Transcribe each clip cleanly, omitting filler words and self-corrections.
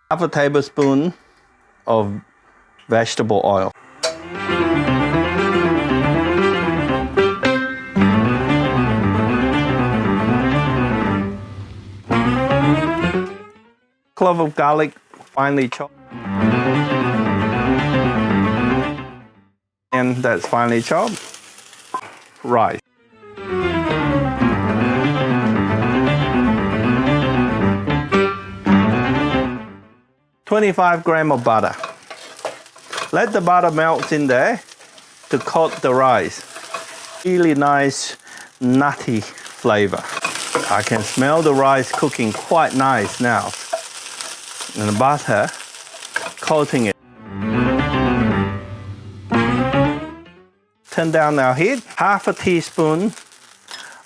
Half a tablespoon of vegetable oil. Clove of garlic, finely chopped. And that's finely chopped. Rice. "25 grams of butter." Let the butter melt in there to coat the rice. Really nice nutty flavor. I can smell the rice cooking quite nice now. And the butter coating it. Turn down our heat. Half a teaspoon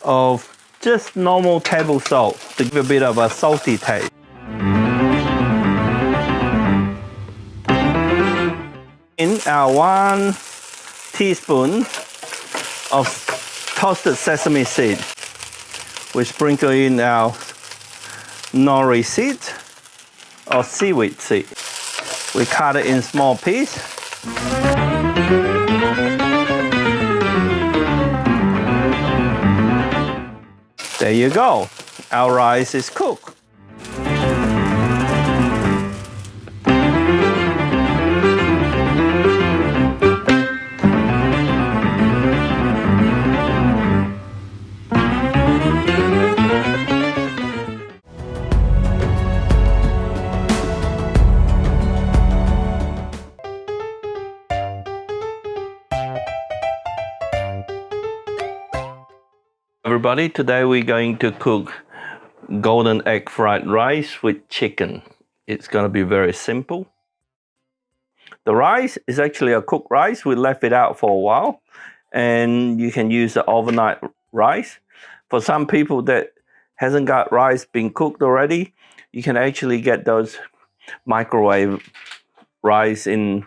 of just normal table salt to give a bit of a salty taste. In our 1 teaspoon of toasted sesame seed. We sprinkle in our nori seed or seaweed seed. We cut it in small pieces. There you go. Our rice is cooked. Everybody, today we're going to cook golden egg fried rice with chicken. It's going to be very simple. The rice is actually a cooked rice. We left it out for a while, and you can use the overnight rice. For some people that hasn't got rice being cooked already, you can actually get those microwave rice in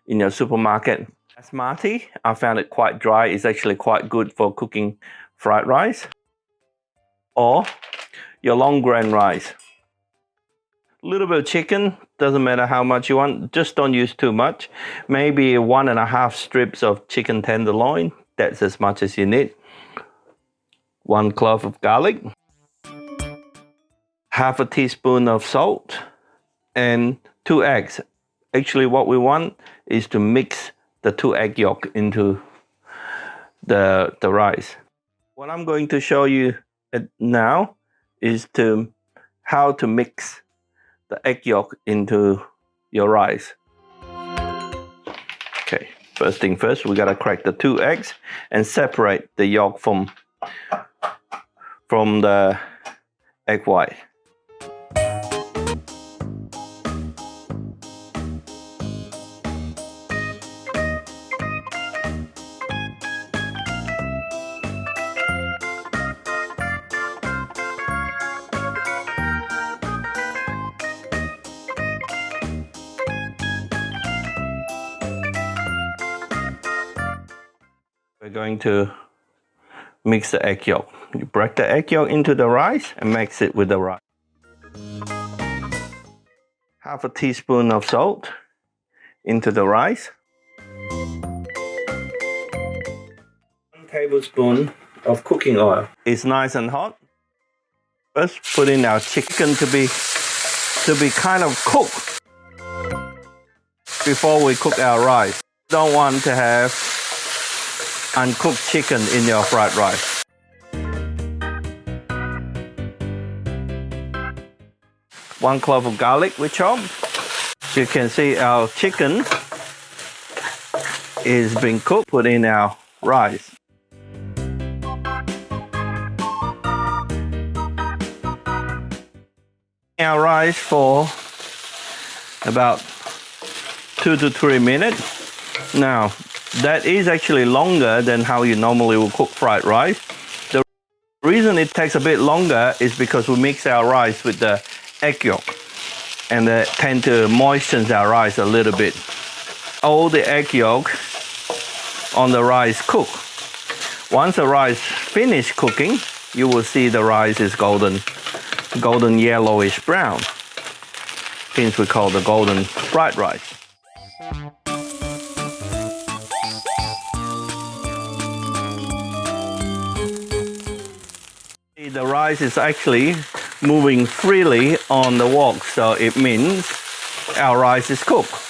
your supermarket. Basmati, I found it quite dry. It's actually quite good for cooking fried rice, or your long grain rice. A little bit of chicken, doesn't matter how much you want, just don't use too much. Maybe 1.5 strips of chicken tenderloin, that's as much as you need. 1 clove of garlic, half a teaspoon of salt, and 2 eggs. Actually, what we want is to mix the 2 egg yolk into the rice. What I'm going to show you now is how to mix the egg yolk into your rice. Okay, first thing first, we gotta crack the 2 eggs and separate the yolk from the egg white. We're going to mix the egg yolk. You break the egg yolk into the rice and mix it with the rice. Half a teaspoon of salt into the rice. 1 tablespoon of cooking oil. It's nice and hot. First, put in our chicken to be kind of cooked before we cook our rice. Don't want to have uncooked chicken in your fried rice. One clove of garlic we chopped. You can see our chicken is being cooked. Put in our rice. Our rice for about 2 to 3 minutes. Now, that is actually longer than how you normally will cook fried rice. The reason it takes a bit longer is because we mix our rice with the egg yolk, and they tend to moisten our rice a little bit. All the egg yolk on the rice cook. Once the rice finish cooking, you will see the rice is golden yellowish brown. hence we call the golden fried rice. The rice is actually moving freely on the wok, so it means our rice is cooked.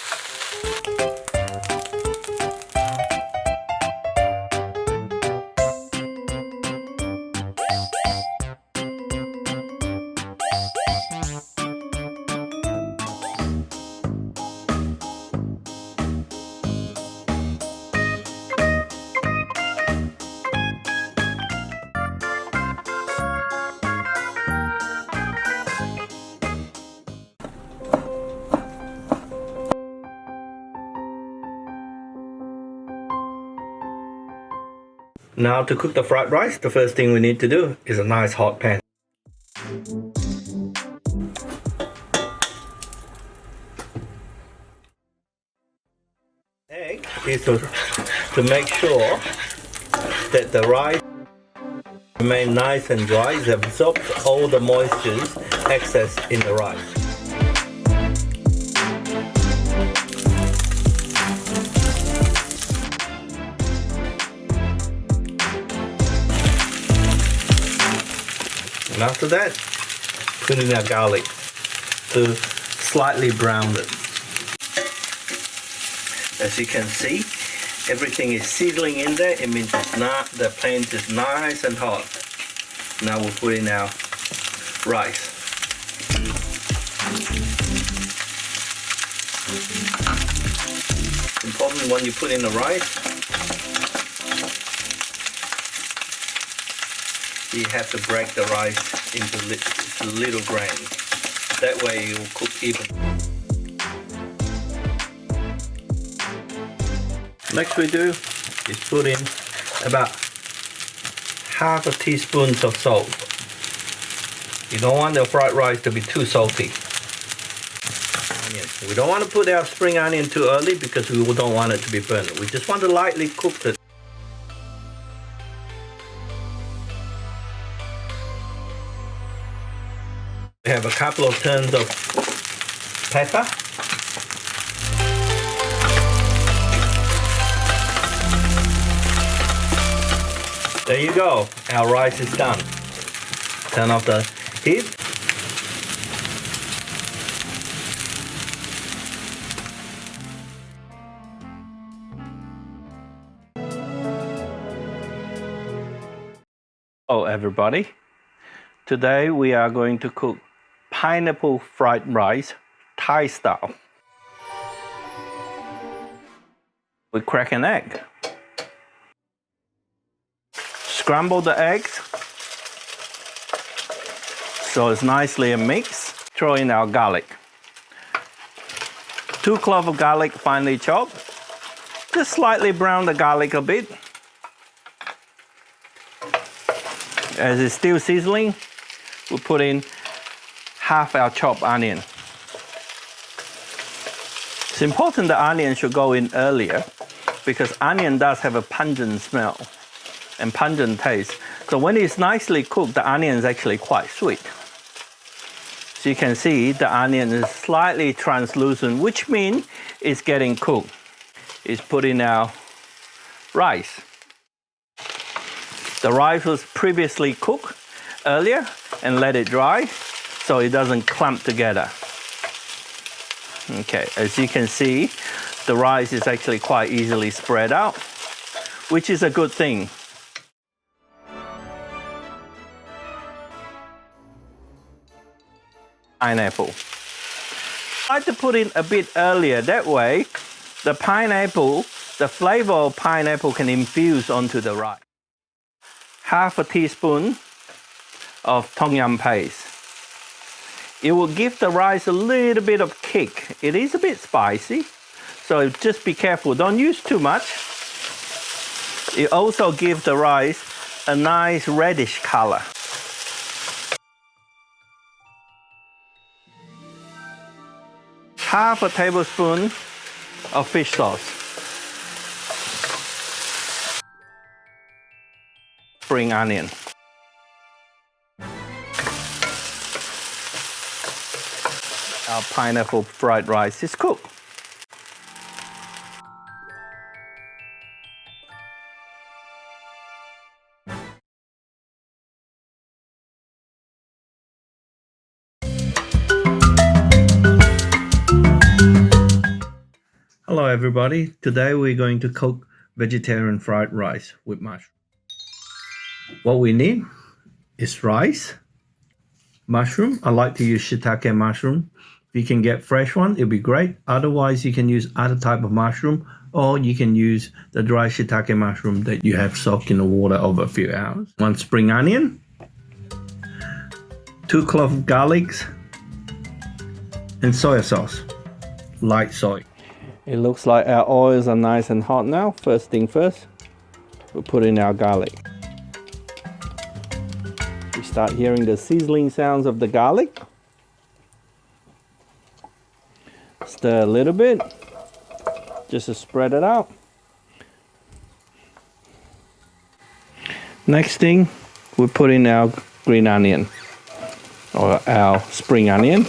Now to cook the fried rice, the first thing we need to do is a nice hot pan. Egg is to make sure that the rice remains nice and dry. It absorbs all the moistures excess in the rice. And after that, put in our garlic to slightly brown it. As you can see, everything is sizzling in there. It means the pan is nice and hot. Now we'll put in our rice. Important when you put in the rice, you have to break the rice into little grains. That way it will cook even. Next we do is put in about half a teaspoon of salt. You don't want the fried rice to be too salty. Onion. We don't want to put our spring onion too early because we don't want it to be burnt. We just want to lightly cook it. We have a couple of turns of pepper. There you go, our rice is done. Turn off the heat. Hello everybody. Today we are going to cook pineapple fried rice, Thai style. We crack an egg. Scramble the eggs so it's nicely mixed. Throw in our garlic. 2 cloves of garlic finely chopped. Just slightly brown the garlic a bit. As it's still sizzling, we'll put in half our chopped onion. It's important the onion should go in earlier because onion does have a pungent smell and pungent taste. So when it's nicely cooked, the onion is actually quite sweet. So you can see the onion is slightly translucent, which means it's getting cooked. It's put in our rice. The rice was previously cooked earlier and let it dry so it doesn't clump together. Okay, as you can see, the rice is actually quite easily spread out, which is a good thing. Pineapple. I like to put in a bit earlier, that way the pineapple, the flavor of pineapple can infuse onto the rice. Half a teaspoon of tom yum paste. It will give the rice a little bit of kick. It is a bit spicy, so just be careful. Don't use too much. It also gives the rice a nice reddish color. Half a tablespoon of fish sauce. Spring onion. Our pineapple fried rice is cooked. Hello everybody, today we're going to cook vegetarian fried rice with mushroom. What we need is rice, mushroom. I like to use shiitake mushroom. If you can get fresh one, it'll be great. Otherwise, you can use other type of mushroom, or you can use the dry shiitake mushroom that you have soaked in the water over a few hours. 1 spring onion, 2 cloves of garlics, and soy sauce, light soy. It looks like our oils are nice and hot now. First thing first, we'll put in our garlic. We start hearing the sizzling sounds of the garlic. Stir a little bit, just to spread it out. Next thing, we put in our green onion, or our spring onion.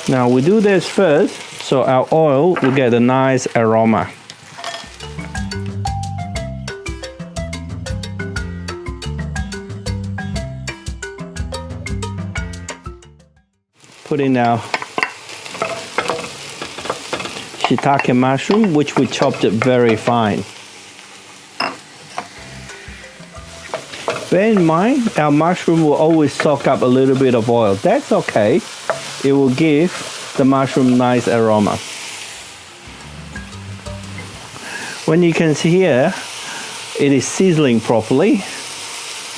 Now we do this first, so our oil will get a nice aroma. Put in our shiitake mushroom, which we chopped it very fine. Bear in mind, our mushroom will always soak up a little bit of oil. That's okay. It will give the mushroom nice aroma. When you can see here, it is sizzling properly.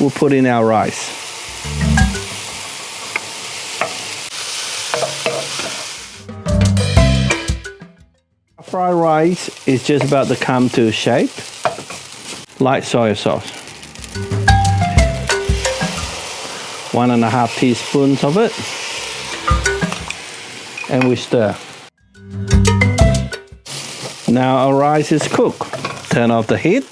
We'll put in our rice. Our fried rice is just about to come to shape. Light soy sauce. 1.5 teaspoons of it. And we stir. Now our rice is cooked. Turn off the heat.